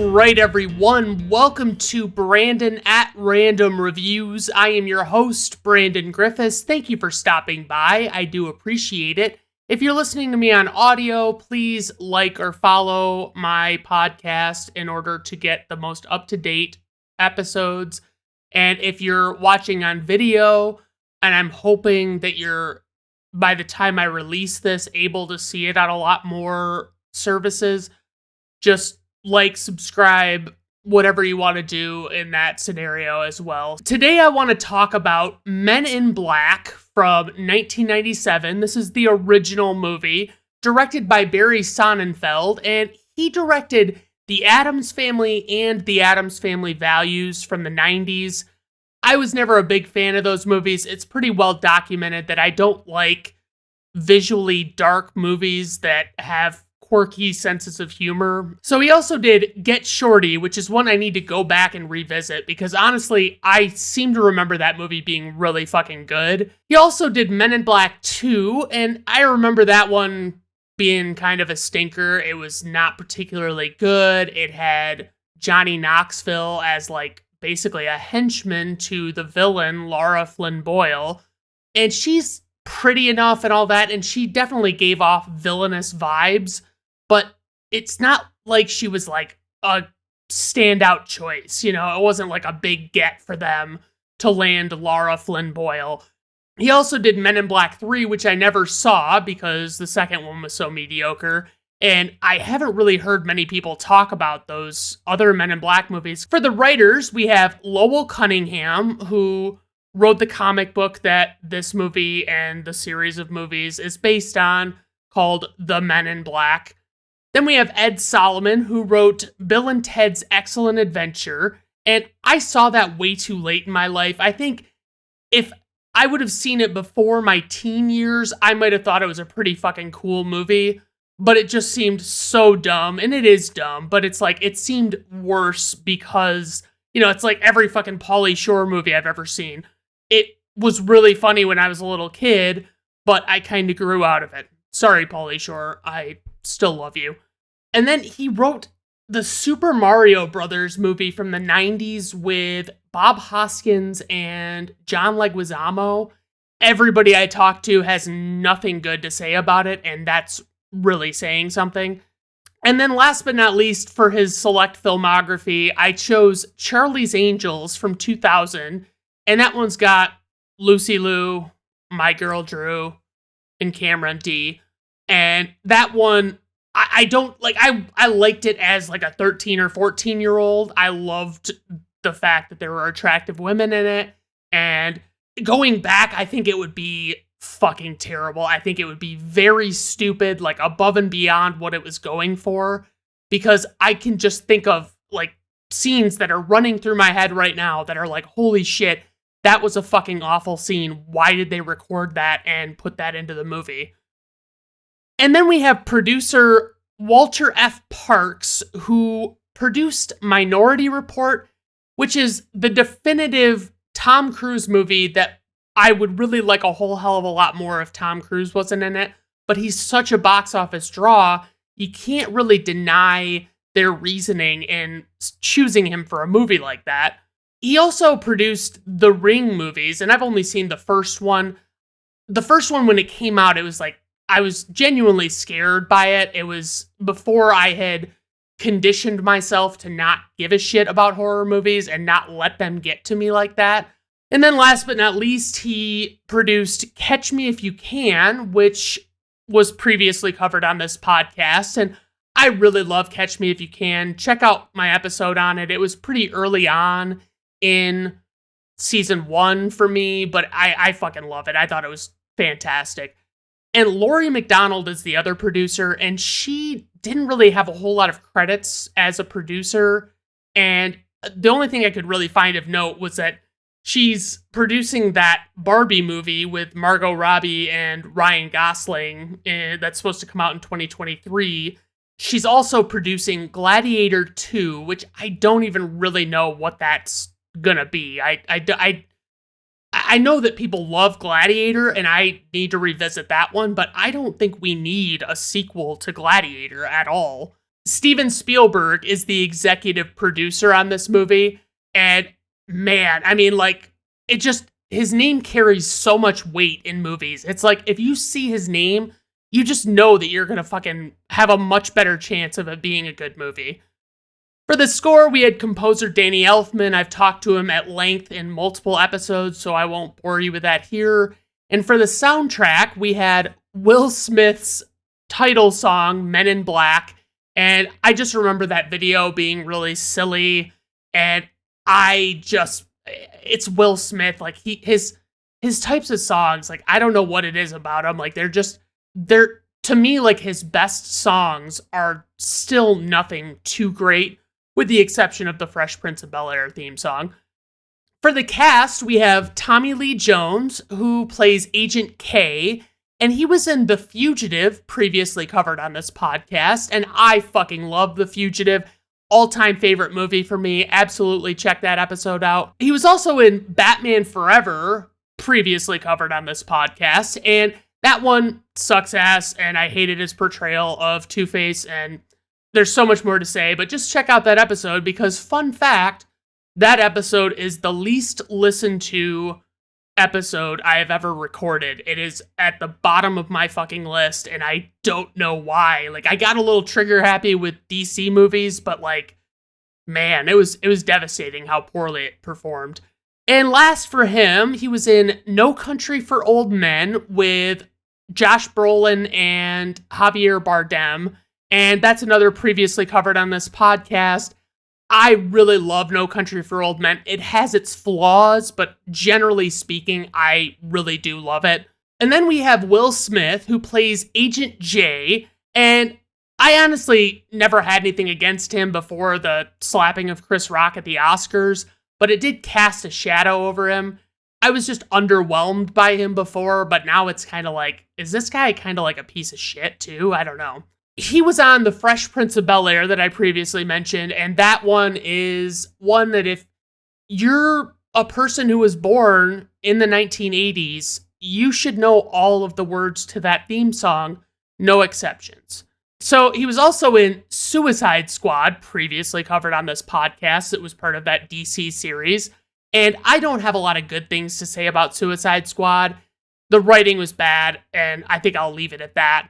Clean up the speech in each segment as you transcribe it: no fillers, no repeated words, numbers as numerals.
right, everyone. Welcome to Brandon at Random Reviews. I am your host, Brandon Griffes. Thank you for stopping by. I do appreciate it. If you're listening to me on audio, please like or follow my podcast in order to get the most up-to-date episodes. And if you're watching on video, and I'm hoping that you're, by the time I release this, able to see it on a lot more services, just like, subscribe, whatever you want to do in that scenario as well. Today I want to talk about Men in Black from 1997. This is the original movie, directed by Barry Sonnenfeld, and he directed The Addams Family and The Addams Family Values from the 90s. I was never a big fan of those movies. It's pretty well documented that I don't like visually dark movies that have quirky senses of humor. So he also did Get Shorty, which is one I need to go back and revisit because honestly, I seem to remember that movie being really fucking good. He also did Men in Black 2, and I remember that one being kind of a stinker. It was not particularly good. It had Johnny Knoxville as like basically a henchman to the villain, Laura Flynn Boyle, and she's pretty enough and all that, and she definitely gave off villainous vibes, but it's not like she was like a standout choice, you know? It wasn't like a big get for them to land Laura Flynn Boyle. He also did Men in Black 3, which I never saw because the second one was so mediocre, and I haven't really heard many people talk about those other Men in Black movies. For the writers, we have Lowell Cunningham, who wrote the comic book that this movie and the series of movies is based on, called The Men in Black. Then we have Ed Solomon, who wrote Bill and Ted's Excellent Adventure, and I saw that way too late in my life. I think if I would have seen it before my teen years, I might have thought it was a pretty fucking cool movie, but it just seemed so dumb, and it is dumb, but it's like, it seemed worse because, you know, it's like every fucking Pauly Shore movie I've ever seen. It was really funny when I was a little kid, but I kind of grew out of it. Sorry, Pauly Shore, I still love you. And then he wrote the Super Mario Brothers movie from the 90s with Bob Hoskins and John Leguizamo. Everybody I talked to has nothing good to say about it, and that's really saying something. And then last but not least, for his select filmography, I chose Charlie's Angels from 2000, and that one's got Lucy Liu, My Girl Drew, and Cameron D. And that one, I don't, like, I liked it as like a 13 or 14-year-old. I loved the fact that there were attractive women in it. And going back, I think it would be fucking terrible. I think it would be very stupid, like above and beyond what it was going for. Because I can just think of like scenes that are running through my head right now that are like, holy shit, that was a fucking awful scene. Why did they record that and put that into the movie? And then we have producer Walter F. Parks, who produced Minority Report, which is the definitive Tom Cruise movie that I would really like a whole hell of a lot more if Tom Cruise wasn't in it. But he's such a box office draw, you can't really deny their reasoning in choosing him for a movie like that. He also produced the Ring movies, and I've only seen the first one. The first one, when it came out, it was like, I was genuinely scared by it. It was before I had conditioned myself to not give a shit about horror movies and not let them get to me like that. And then last but not least, he produced Catch Me If You Can, which was previously covered on this podcast. And I really love Catch Me If You Can. Check out my episode on it. It was pretty early on in season 1 for me, but I fucking love it. I thought it was fantastic. And Laurie McDonald is the other producer, and she didn't really have a whole lot of credits as a producer. And the only thing I could really find of note was that she's producing that Barbie movie with Margot Robbie and Ryan Gosling that's supposed to come out in 2023. She's also producing Gladiator 2, which I don't even really know what that's gonna be. I know that people love Gladiator, and I need to revisit that one, but I don't think we need a sequel to Gladiator at all. Steven Spielberg is the executive producer on this movie. And man, I mean, like, his name carries so much weight in movies. It's like, if you see his name, you just know that you're going to fucking have a much better chance of it being a good movie. For the score, we had composer Danny Elfman. I've talked to him at length in multiple episodes, so I won't bore you with that here. And for the soundtrack, we had Will Smith's title song, Men in Black. And I just remember that video being really silly. And it's Will Smith. Like, his types of songs, like, I don't know what it is about them. Like, they're to me, like, his best songs are still nothing too great, with the exception of the Fresh Prince of Bel-Air theme song. For the cast, we have Tommy Lee Jones, who plays Agent K, and he was in The Fugitive, previously covered on this podcast, and I fucking love The Fugitive. All-time favorite movie for me. Absolutely check that episode out. He was also in Batman Forever, previously covered on this podcast, and that one sucks ass, and I hated his portrayal of Two-Face, and there's so much more to say, but just check out that episode because, fun fact, that episode is the least listened to episode I have ever recorded. It is at the bottom of my fucking list, and I don't know why. Like, I got a little trigger happy with DC movies, but, like, man, it was devastating how poorly it performed. And last for him, he was in No Country for Old Men with Josh Brolin and Javier Bardem. And that's another previously covered on this podcast. I really love No Country for Old Men. It has its flaws, but generally speaking, I really do love it. And then we have Will Smith, who plays Agent J. And I honestly never had anything against him before the slapping of Chris Rock at the Oscars, but it did cast a shadow over him. I was just underwhelmed by him before, but now it's kind of like, is this guy kind of like a piece of shit too? I don't know. He was on The Fresh Prince of Bel-Air that I previously mentioned, and that one is one that if you're a person who was born in the 1980s, you should know all of the words to that theme song, no exceptions. So he was also in Suicide Squad, previously covered on this podcast. It was part of that DC series, and I don't have a lot of good things to say about Suicide Squad. The writing was bad, and I think I'll leave it at that.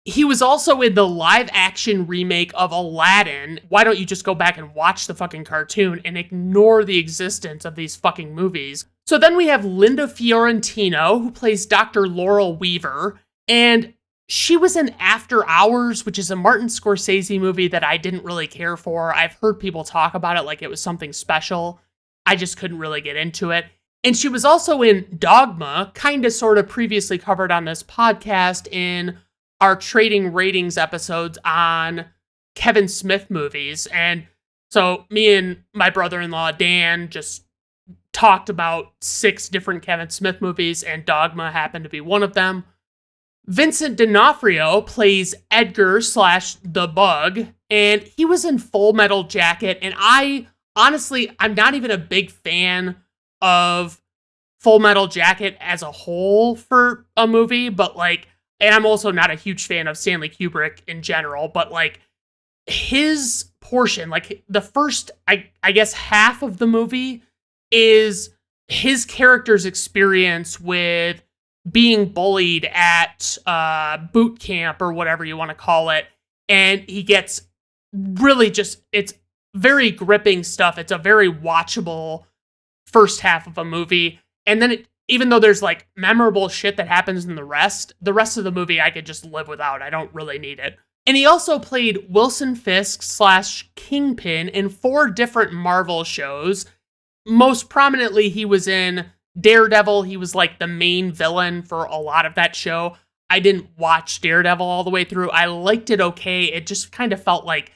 He was also in the live-action remake of Aladdin. Why don't you just go back and watch the fucking cartoon and ignore the existence of these fucking movies? So then we have Linda Fiorentino, who plays Dr. Laurel Weaver, and she was in After Hours, which is a Martin Scorsese movie that I didn't really care for. I've heard people talk about it like it was something special. I just couldn't really get into it. And she was also in Dogma, kind of sort of previously covered on this podcast in our trading ratings episodes on Kevin Smith movies. And so me and my brother-in-law, Dan, just talked about 6 different Kevin Smith movies, and Dogma happened to be one of them. Vincent D'Onofrio plays Edgar / The Bug, and he was in Full Metal Jacket. And I'm not even a big fan of Full Metal Jacket as a whole for a movie, but like, and I'm also not a huge fan of Stanley Kubrick in general, but like his portion, like the first, I guess half of the movie is his character's experience with being bullied at boot camp or whatever you want to call it. And he gets really it's very gripping stuff. It's a very watchable first half of a movie. And then even though there's like memorable shit that happens in the rest of the movie I could just live without. I don't really need it. And he also played Wilson Fisk / Kingpin in 4 different Marvel shows. Most prominently, he was in Daredevil. He was like the main villain for a lot of that show. I didn't watch Daredevil all the way through. I liked it okay. It just kind of felt like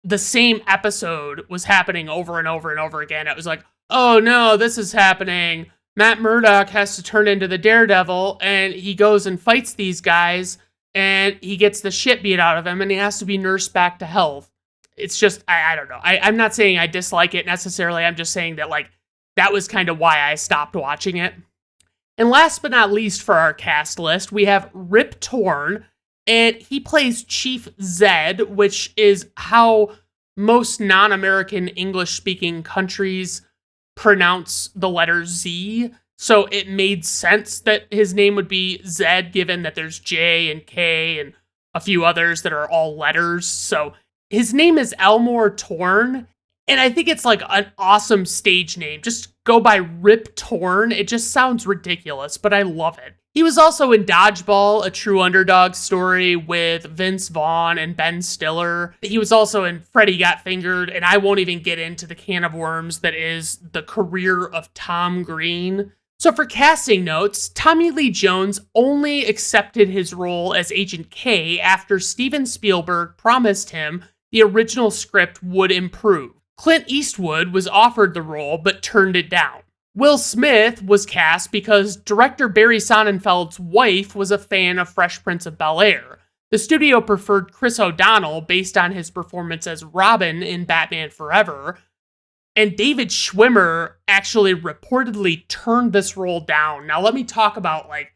the same episode was happening over and over and over again. It was like, oh no, this is happening. Matt Murdock has to turn into the Daredevil, and he goes and fights these guys, and he gets the shit beat out of him, and he has to be nursed back to health. It's just, I don't know. I'm not saying I dislike it necessarily. I'm just saying that, like, that was kind of why I stopped watching it. And last but not least for our cast list, we have Rip Torn. and he plays Chief Zed, which is how most non-American English-speaking countries pronounce the letter Z. So it made sense that his name would be Zed, given that there's J and K and a few others that are all letters. So his name is Elmore Torn, and I think it's like an awesome stage name. Just go by Rip Torn. It just sounds ridiculous, but I love it. He was also in Dodgeball, a true underdog story with Vince Vaughn and Ben Stiller. He was also in Freddy Got Fingered, and I won't even get into the can of worms that is the career of Tom Green. So for casting notes, Tommy Lee Jones only accepted his role as Agent K after Steven Spielberg promised him the original script would improve. Clint Eastwood was offered the role but turned it down. Will Smith was cast because director Barry Sonnenfeld's wife was a fan of Fresh Prince of Bel-Air. The studio preferred Chris O'Donnell based on his performance as Robin in Batman Forever, and David Schwimmer actually reportedly turned this role down. Now let me talk about, like,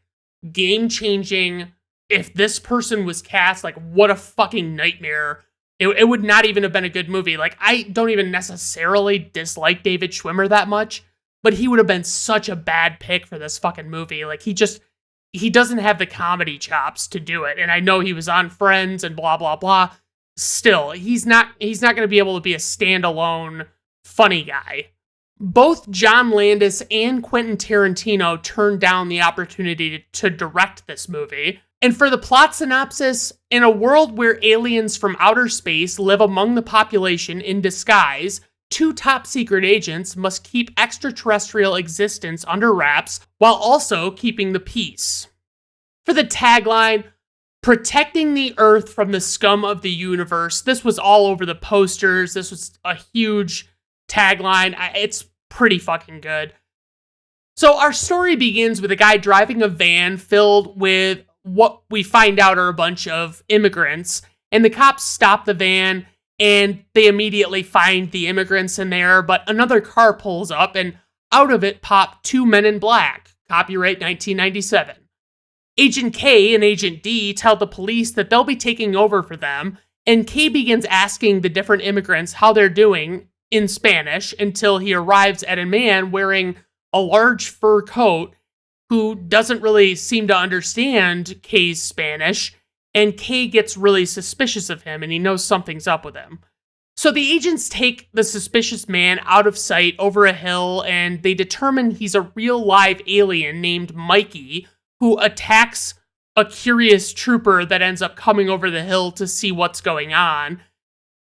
game-changing. If this person was cast, like, what a fucking nightmare. It would not even have been a good movie. Like, I don't even necessarily dislike David Schwimmer that much, but he would have been such a bad pick for this fucking movie. Like, he doesn't have the comedy chops to do it. And I know he was on Friends and blah, blah, blah. Still, he's not going to be able to be a standalone funny guy. Both John Landis and Quentin Tarantino turned down the opportunity to direct this movie. And for the plot synopsis, in a world where aliens from outer space live among the population in disguise, two top-secret agents must keep extraterrestrial existence under wraps while also keeping the peace. For the tagline, protecting the Earth from the scum of the universe, this was all over the posters. This was a huge tagline. It's pretty fucking good. So our story begins with a guy driving a van filled with what we find out are a bunch of immigrants, and the cops stop the van and they immediately find the immigrants in there, but another car pulls up and out of it pop two men in black, copyright 1997. Agent K and Agent D tell the police that they'll be taking over for them, and K begins asking the different immigrants how they're doing in Spanish until he arrives at a man wearing a large fur coat who doesn't really seem to understand K's Spanish, and K gets really suspicious of him, and he knows something's up with him. So the agents take the suspicious man out of sight over a hill, and they determine he's a real live alien named Mikey, who attacks a curious trooper that ends up coming over the hill to see what's going on.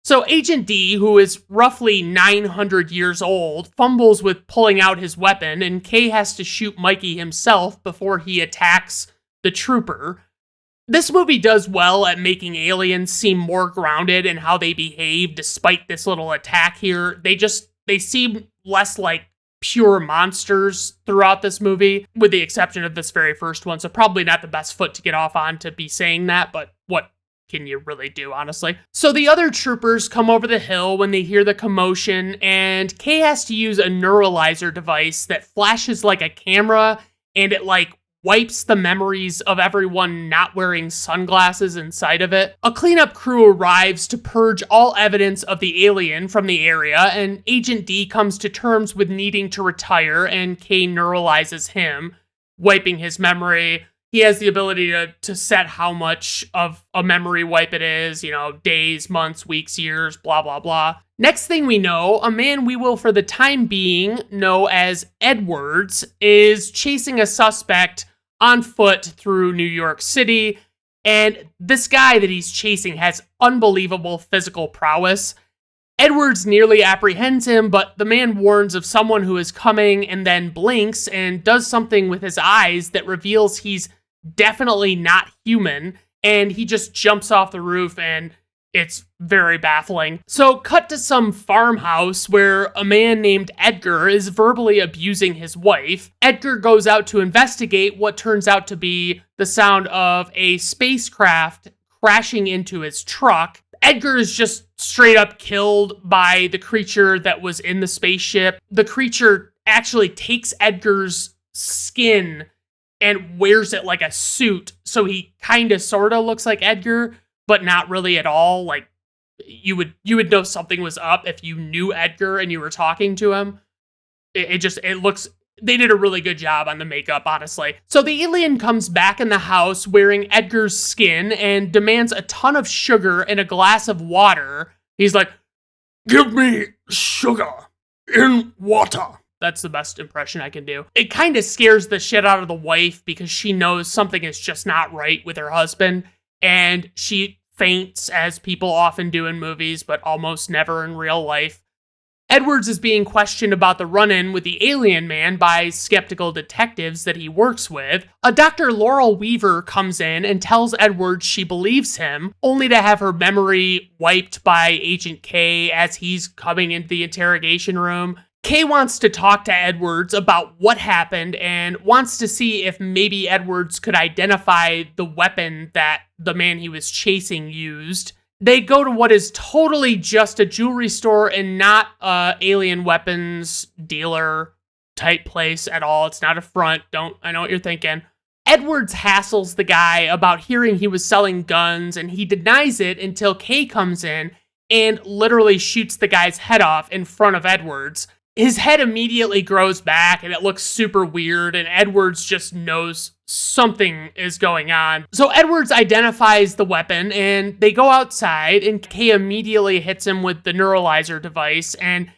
So Agent D, who is roughly 900 years old, fumbles with pulling out his weapon, and K has to shoot Mikey himself before he attacks the trooper. This movie does well at making aliens seem more grounded in how they behave despite this little attack here. They seem less like pure monsters throughout this movie, with the exception of this very first one, so probably not the best foot to get off on to be saying that, but what can you really do, honestly? So the other troopers come over the hill when they hear the commotion, and Kay has to use a neuralizer device that flashes like a camera, and it like wipes the memories of everyone not wearing sunglasses inside of it. A cleanup crew arrives to purge all evidence of the alien from the area, and Agent D comes to terms with needing to retire, and Kay neuralizes him, wiping his memory. He has the ability to set how much of a memory wipe it is, days, months, weeks, years, blah, blah, blah. Next thing we know, a man we will for the time being know as Edwards is chasing a suspect on foot through New York City, and this guy that he's chasing has unbelievable physical prowess. Edwards nearly apprehends him, but the man warns of someone who is coming and then blinks and does something with his eyes that reveals he's definitely not human, and he just jumps off the roof, and it's very baffling. So cut to some farmhouse where a man named Edgar is verbally abusing his wife. Edgar goes out to investigate what turns out to be the sound of a spacecraft crashing into his truck. Edgar is just straight up killed by the creature that was in the spaceship. The creature actually takes Edgar's skin and wears it like a suit. So he kind of sort of looks like Edgar, but not really at all. Like you would know something was up if you knew Edgar and you were talking to him. It looks, they did a really good job on the makeup, honestly. So the alien comes back in the house wearing Edgar's skin and demands a ton of sugar and a glass of water. He's like, "Give me sugar in water." That's the best impression I can do. It kind of scares the shit out of the wife because she knows something is just not right with her husband, and she faints, as people often do in movies, but almost never in real life. Edwards is being questioned about the run-in with the alien man by skeptical detectives that he works with. A Dr. Laurel Weaver comes in and tells Edwards she believes him, only to have her memory wiped by Agent K as he's coming into the interrogation room. Kay wants to talk to Edwards about what happened and wants to see if maybe Edwards could identify the weapon that the man he was chasing used. They go to what is totally just a jewelry store and not a alien weapons dealer type place at all. It's not a front. I know what you're thinking. Edwards hassles the guy about hearing he was selling guns, and he denies it until Kay comes in and literally shoots the guy's head off in front of Edwards. His head immediately grows back and it looks super weird, and Edwards just knows something is going on. So Edwards identifies the weapon and they go outside, and Kay immediately hits him with the neuralizer device, and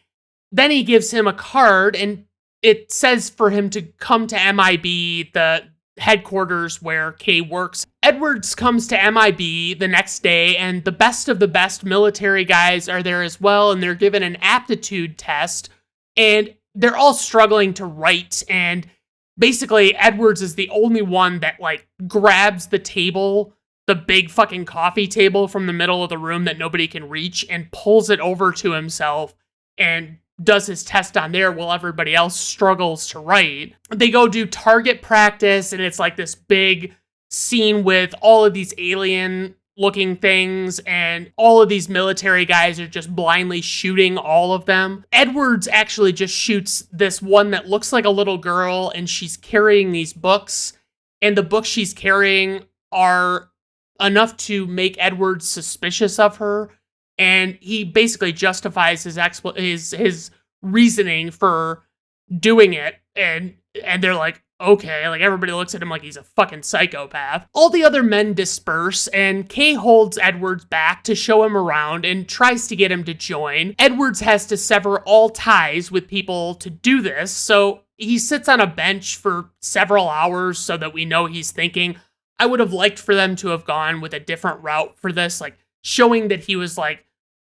then he gives him a card and it says for him to come to MIB, the headquarters where Kay works. Edwards comes to MIB the next day, and the best of the best military guys are there as well, and they're given an aptitude test. And they're all struggling to write, and basically Edwards is the only one that, like, grabs the table, the big fucking coffee table from the middle of the room that nobody can reach, and pulls it over to himself and does his test on there while everybody else struggles to write. They go do target practice, and it's like this big scene with all of these alien looking things, and all of these military guys are just blindly shooting all of them. Edwards actually just shoots this one that looks like a little girl, and she's carrying these books, and the books she's carrying are enough to make Edwards suspicious of her, and he basically justifies his reasoning for doing it, and they're like, okay, like everybody looks at him like he's a fucking psychopath. All the other men disperse, and Kay holds Edwards back to show him around and tries to get him to join. Edwards has to sever all ties with people to do this, so he sits on a bench for several hours so that we know he's thinking. I would have liked for them to have gone with a different route for this, like showing that he was like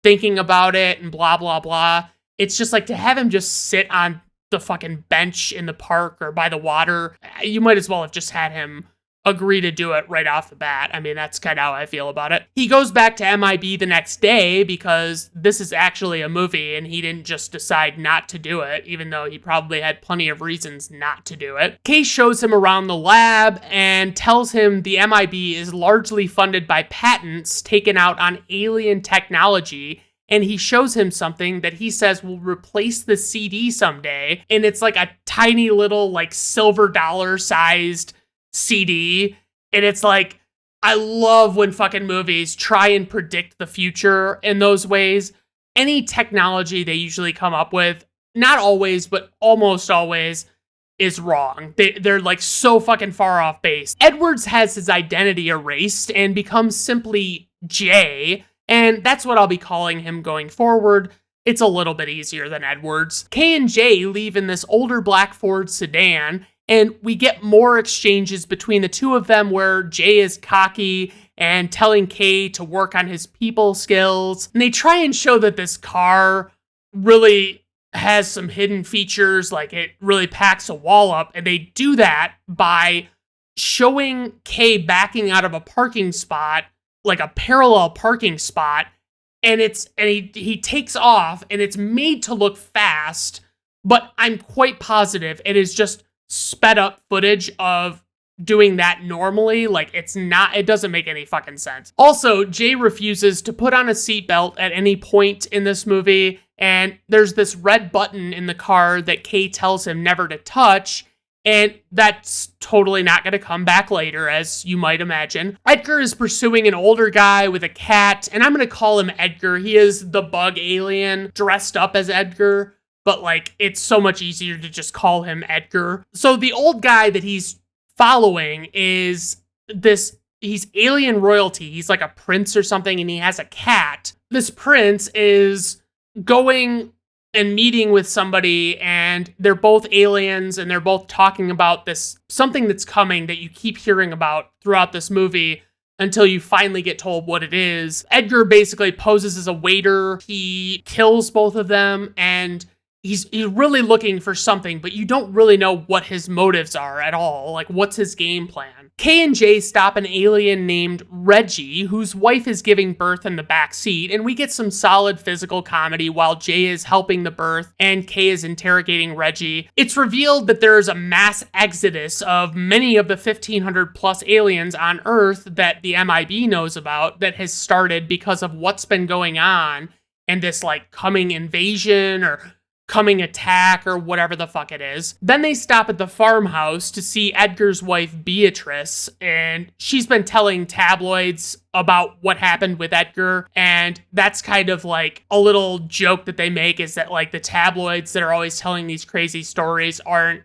thinking about it and blah, blah, blah. It's just like to have him just sit on the fucking bench in the park or by the water. You might as well have just had him agree to do it right off the bat. I mean, that's kind of how I feel about it. He goes back to MIB the next day because this is actually a movie and he didn't just decide not to do it, even though he probably had plenty of reasons not to do it. Kay shows him around the lab and tells him the MIB is largely funded by patents taken out on alien technology, and he shows him something that he says will replace the CD someday, and it's like a tiny little like silver dollar sized CD, and it's like, I love when fucking movies try and predict the future in those ways. Any technology they usually come up with, not always, but almost always, is wrong. They're like so fucking far off base. Edwards has his identity erased and becomes simply Jay, and that's what I'll be calling him going forward. It's a little bit easier than Edwards. Kay and Jay leave in this older black Ford sedan, and we get more exchanges between the two of them where Jay is cocky and telling Kay to work on his people skills. And they try and show that this car really has some hidden features, like it really packs a wall up. And they do that by showing Kay backing out of a parking spot, like a parallel parking spot. And he takes off, and it's made to look fast, but I'm quite positive it is just sped up footage of doing that normally. Like, it doesn't make any fucking sense. Also, Jay refuses to put on a seatbelt at any point in this movie, and there's this red button in the car that Kay tells him never to touch, And that's totally not going to come back later, as you might imagine. Edgar is pursuing an older guy with a cat, and I'm going to call him Edgar. He is the bug alien dressed up as Edgar, but like it's so much easier to just call him Edgar. So the old guy that he's following is he's alien royalty. He's like a prince or something, and he has a cat. This prince is going and meeting with somebody, and they're both aliens, and they're both talking about something that's coming that you keep hearing about throughout this movie until you finally get told what it is. Edgar basically poses as a waiter. He kills both of them, and he's really looking for something, but you don't really know what his motives are at all. Like, what's his game plan? Kay and Jay stop an alien named Reggie, whose wife is giving birth in the back seat, and we get some solid physical comedy while Jay is helping the birth and Kay is interrogating Reggie. It's revealed that there is a mass exodus of many of the 1,500 plus aliens on Earth that the MIB knows about that has started because of what's been going on and this like coming invasion or coming attack or whatever the fuck it is. Then they stop at the farmhouse to see Edgar's wife Beatrice, and she's been telling tabloids about what happened with Edgar, and that's kind of like a little joke that they make, is that like the tabloids that are always telling these crazy stories aren't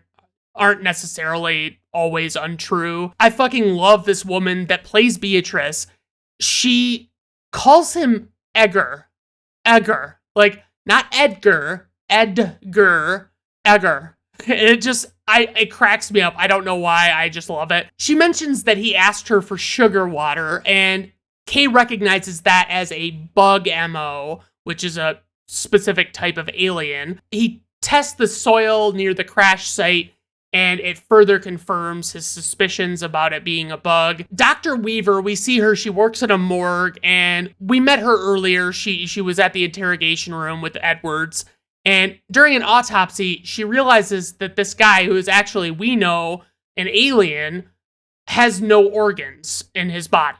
necessarily always untrue. I fucking love this woman that plays Beatrice. She calls him Edgar, like not Edgar. Edgar. It cracks me up. I don't know why. I just love it. She mentions that he asked her for sugar water, and Kay recognizes that as a bug MO, which is a specific type of alien. He tests the soil near the crash site, and it further confirms his suspicions about it being a bug. Dr. Weaver, we see her, she works at a morgue, and we met her earlier. She was at the interrogation room with Edwards. And during an autopsy, she realizes that this guy, who is actually, we know, an alien, has no organs in his body.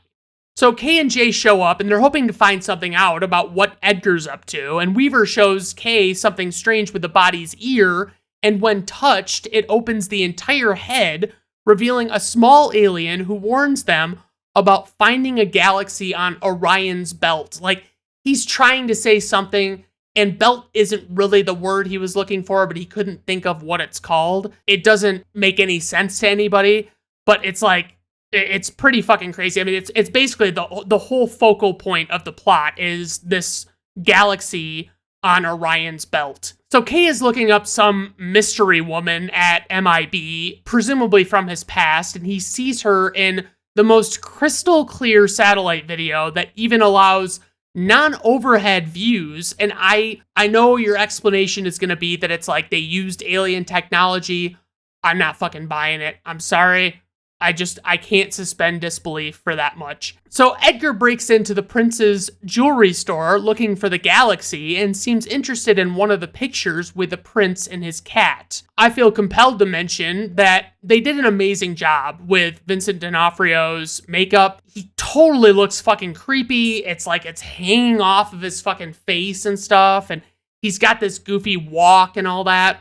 So Kay and Jay show up, and they're hoping to find something out about what Edgar's up to. And Weaver shows Kay something strange with the body's ear, and when touched, it opens the entire head, revealing a small alien who warns them about finding a galaxy on Orion's belt. Like, he's trying to say something, and belt isn't really the word he was looking for, but he couldn't think of what it's called. It doesn't make any sense to anybody, but it's like, it's pretty fucking crazy. I mean, it's basically the whole focal point of the plot is this galaxy on Orion's belt. So Kay is looking up some mystery woman at MIB, presumably from his past, and he sees her in the most crystal clear satellite video that even allows non-overhead views, and I know your explanation is going to be that it's like they used alien technology. I'm not fucking buying it. I'm sorry. I can't suspend disbelief for that much. So Edgar breaks into the prince's jewelry store looking for the galaxy and seems interested in one of the pictures with the prince and his cat. I feel compelled to mention that they did an amazing job with Vincent D'Onofrio's makeup. He totally looks fucking creepy. It's like it's hanging off of his fucking face and stuff, and he's got this goofy walk and all that.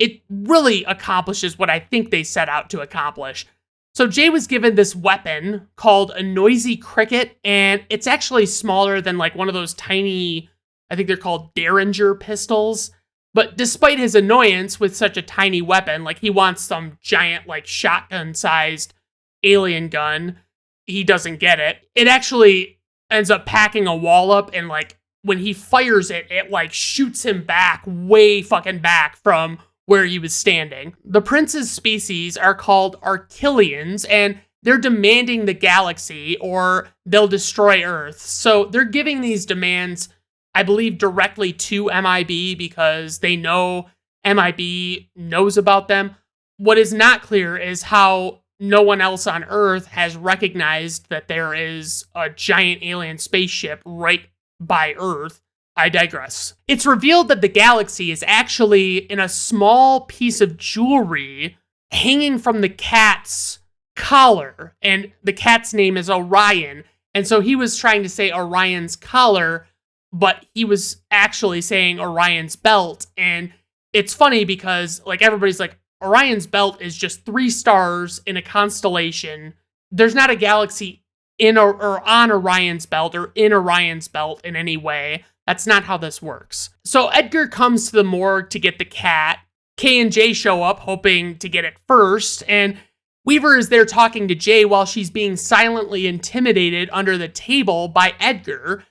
It really accomplishes what I think they set out to accomplish. So Jay was given this weapon called a noisy cricket, and it's actually smaller than like one of those tiny, I think they're called Derringer pistols. But despite his annoyance with such a tiny weapon, like he wants some giant like shotgun-sized alien gun, he doesn't get it. It actually ends up packing a wall up, and like when he fires it, it like shoots him back, way fucking back from where he was standing. The prince's species are called Archilians, and they're demanding the galaxy or they'll destroy Earth. So they're giving these demands, I believe, directly to MIB because they know MIB knows about them. What is not clear is how no one else on Earth has recognized that there is a giant alien spaceship right by Earth. I digress. It's revealed that the galaxy is actually in a small piece of jewelry hanging from the cat's collar, and the cat's name is Orion. And so he was trying to say Orion's collar, but he was actually saying Orion's belt. And it's funny because like everybody's like, Orion's belt is just 3 stars in a constellation. There's not a galaxy in or on Orion's belt or in Orion's belt in any way. That's not how this works. So Edgar comes to the morgue to get the cat. Kay and Jay show up hoping to get it first, and Weaver is there talking to Jay while she's being silently intimidated under the table by Edgar.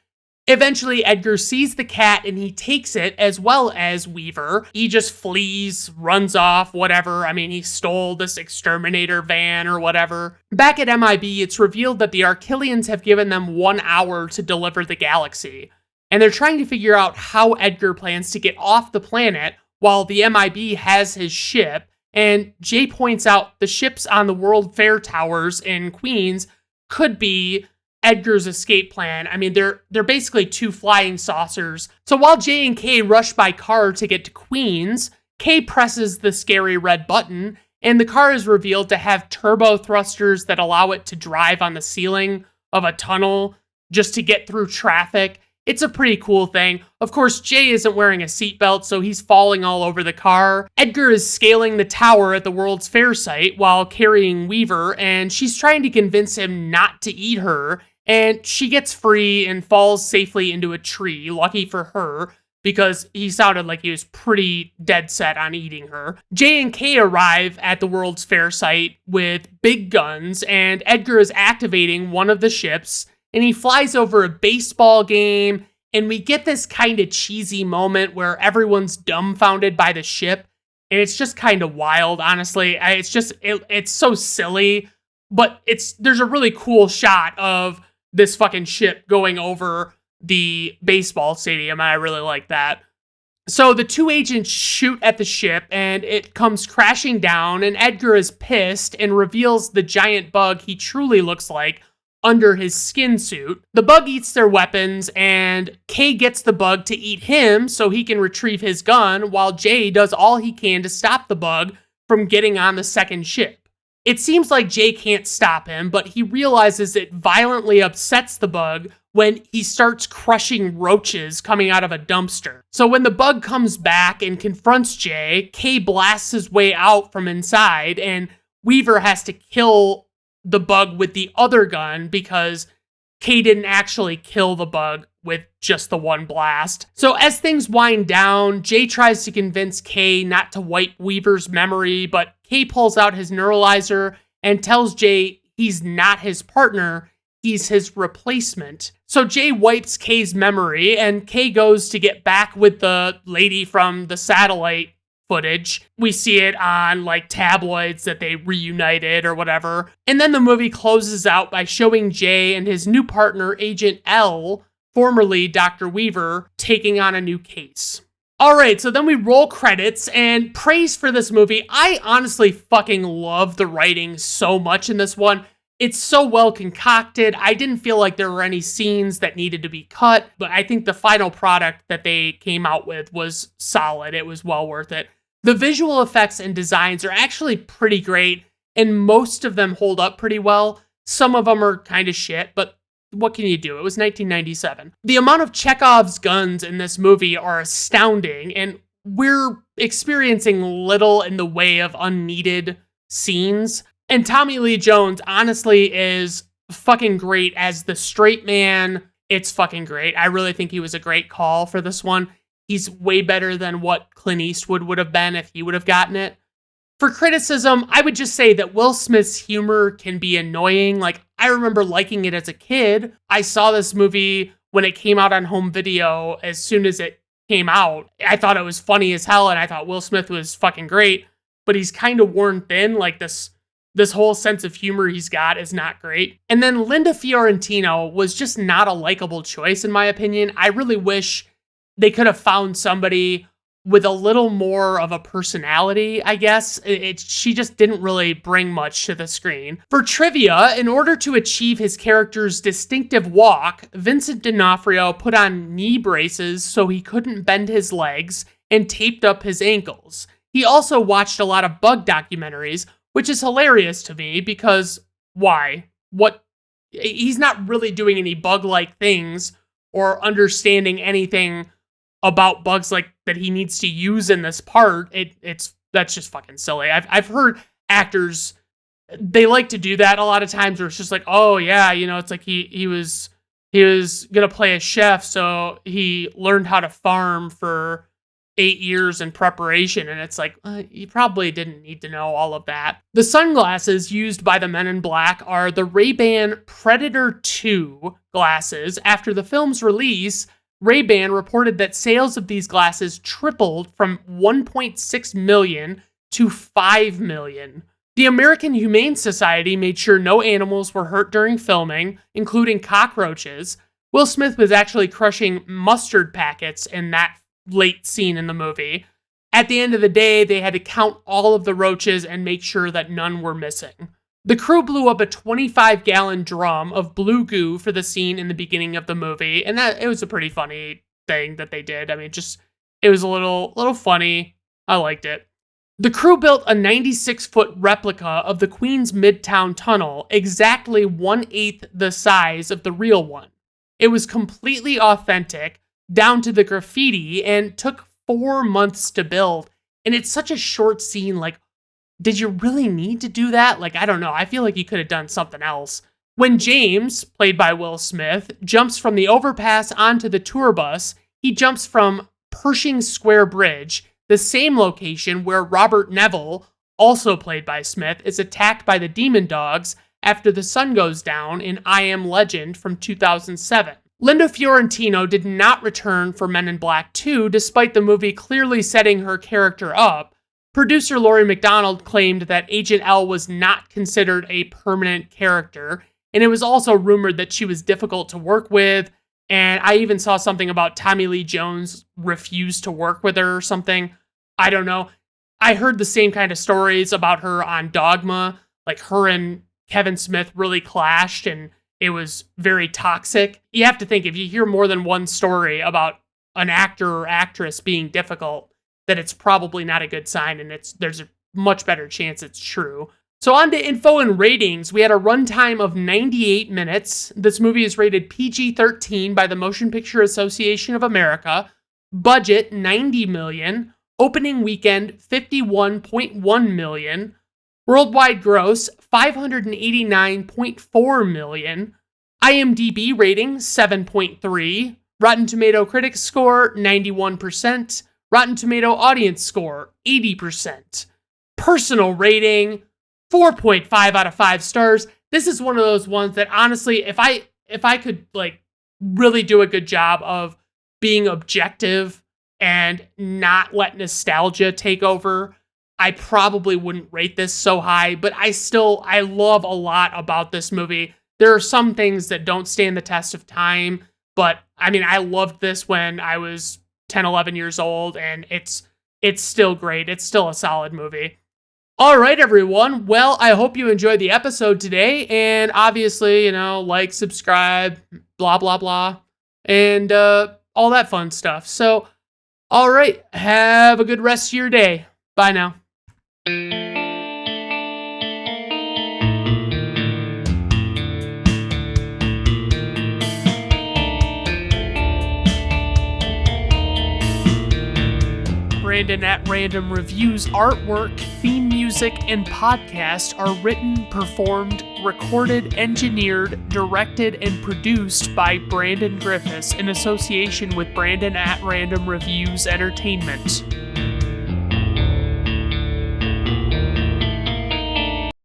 Eventually, Edgar sees the cat and he takes it as well as Weaver. He just flees, runs off, whatever. I mean, he stole this exterminator van or whatever. Back at MIB, it's revealed that the Archilians have given them 1 hour to deliver the galaxy. And they're trying to figure out how Edgar plans to get off the planet while the MIB has his ship. And Jay points out the ships on the World Fair Towers in Queens could be Edgar's escape plan. I mean, they're basically 2 flying saucers. So while Jay and Kay rush by car to get to Queens, Kay presses the scary red button, and the car is revealed to have turbo thrusters that allow it to drive on the ceiling of a tunnel just to get through traffic. It's a pretty cool thing. Of course, Jay isn't wearing a seatbelt, so he's falling all over the car. Edgar is scaling the tower at the World's Fair site while carrying Weaver, and she's trying to convince him not to eat her. And she gets free and falls safely into a tree, lucky for her, because he sounded like he was pretty dead set on eating her. Jay and Kay arrive at the World's Fair site with big guns, and Edgar is activating one of the ships, and he flies over a baseball game, and we get this kind of cheesy moment where everyone's dumbfounded by the ship, and it's just kind of wild, honestly. It's so silly, but there's a really cool shot of this fucking ship going over the baseball stadium, and I really like that. So the 2 agents shoot at the ship, and it comes crashing down, and Edgar is pissed and reveals the giant bug he truly looks like under his skin suit. The bug eats their weapons, and Kay gets the bug to eat him so he can retrieve his gun, while Jay does all he can to stop the bug from getting on the second ship. It seems like Jay can't stop him, but he realizes it violently upsets the bug when he starts crushing roaches coming out of a dumpster. So when the bug comes back and confronts Jay, Kay blasts his way out from inside, and Weaver has to kill the bug with the other gun because Kay didn't actually kill the bug with just the 1 blast. So as things wind down, Jay tries to convince Kay not to wipe Weaver's memory, but Kay pulls out his neuralizer and tells Jay he's not his partner, he's his replacement. So Jay wipes Kay's memory, and Kay goes to get back with the lady from the satellite footage. We see it on like tabloids that they reunited or whatever. And then the movie closes out by showing Jay and his new partner, Agent L, formerly Dr. Weaver, taking on a new case. All right, so then we roll credits, and praise for this movie. I honestly fucking love the writing so much in this one. It's so well concocted. I didn't feel like there were any scenes that needed to be cut, but I think the final product that they came out with was solid. It was well worth it. The visual effects and designs are actually pretty great, and most of them hold up pretty well. Some of them are kind of shit, but what can you do? It was 1997. The amount of Chekhov's guns in this movie are astounding, and we're experiencing little in the way of unneeded scenes. And Tommy Lee Jones, honestly, is fucking great as the straight man. It's fucking great. I really think he was a great call for this one. He's way better than what Clint Eastwood would have been if he would have gotten it. For criticism, I would just say that Will Smith's humor can be annoying. Like, I remember liking it as a kid. I saw this movie when it came out on home video as soon as it came out. I thought it was funny as hell, and I thought Will Smith was fucking great, but he's kind of worn thin. Like, this whole sense of humor he's got is not great. And then Linda Fiorentino was just not a likable choice, in my opinion. I really wish they could have found somebody with a little more of a personality, I guess. She just didn't really bring much to the screen. For trivia, in order to achieve his character's distinctive walk, Vincent D'Onofrio put on knee braces so he couldn't bend his legs and taped up his ankles. He also watched a lot of bug documentaries, which is hilarious to me because why? He's not really doing any bug-like things or understanding anything about bugs like that he needs to use in this part. It's that's just fucking silly. I've heard actors, they like to do that a lot of times where it's just like, oh yeah, it's like he was gonna play a chef, so he learned how to farm for 8 years in preparation, and it's like, you probably didn't need to know all of that. The sunglasses used by the Men in Black are the Ray-Ban Predator 2 glasses. After the film's release, Ray-Ban reported that sales of these glasses tripled from 1.6 million to 5 million. The American Humane Society made sure no animals were hurt during filming, including cockroaches. Will Smith was actually crushing mustard packets in that late scene in the movie. At the end of the day, they had to count all of the roaches and make sure that none were missing. The crew blew up a 25-gallon drum of blue goo for the scene in the beginning of the movie, and it was a pretty funny thing that they did. I mean, it was a little funny. I liked it. The crew built a 96-foot replica of the Queens Midtown Tunnel, exactly 1/8 the size of the real one. It was completely authentic, down to the graffiti, and took 4 months to build. And it's such a short scene, like, did you really need to do that? Like, I don't know. I feel like you could have done something else. When James, played by Will Smith, jumps from the overpass onto the tour bus, he jumps from Pershing Square Bridge, the same location where Robert Neville, also played by Smith, is attacked by the Demon Dogs after the sun goes down in I Am Legend from 2007. Linda Fiorentino did not return for Men in Black 2, despite the movie clearly setting her character up. Producer Laurie McDonald claimed that Agent L was not considered a permanent character, and it was also rumored that she was difficult to work with, and I even saw something about Tommy Lee Jones refused to work with her or something. I don't know. I heard the same kind of stories about her on Dogma, like her and Kevin Smith really clashed, and it was very toxic. You have to think, if you hear more than one story about an actor or actress being difficult, that it's probably not a good sign, and there's a much better chance it's true. So on to info and ratings. We had a runtime of 98 minutes. This movie is rated PG-13 by the Motion Picture Association of America. Budget, $90 million. Opening weekend, $51.1 million. Worldwide gross, $589.4 million. IMDb rating, 7.3. Rotten Tomato Critics score, 91%. Rotten Tomato Audience score, 80%. Personal rating, 4.5 out of 5 stars. This is one of those ones that, honestly, if I could, like, really do a good job of being objective and not let nostalgia take over, I probably wouldn't rate this so high, but I love a lot about this movie. There are some things that don't stand the test of time, but I mean, I loved this when I was 10, 11 years old, and it's still great. It's still a solid movie. All right, everyone. Well, I hope you enjoyed the episode today, and obviously, like, subscribe, blah, blah, blah, and all that fun stuff. So, all right, have a good rest of your day. Bye now. Brandon at Random Reviews artwork, theme music, and podcast are written, performed, recorded, engineered, directed, and produced by Brandon Griffes in association with Brandon at Random Reviews Entertainment.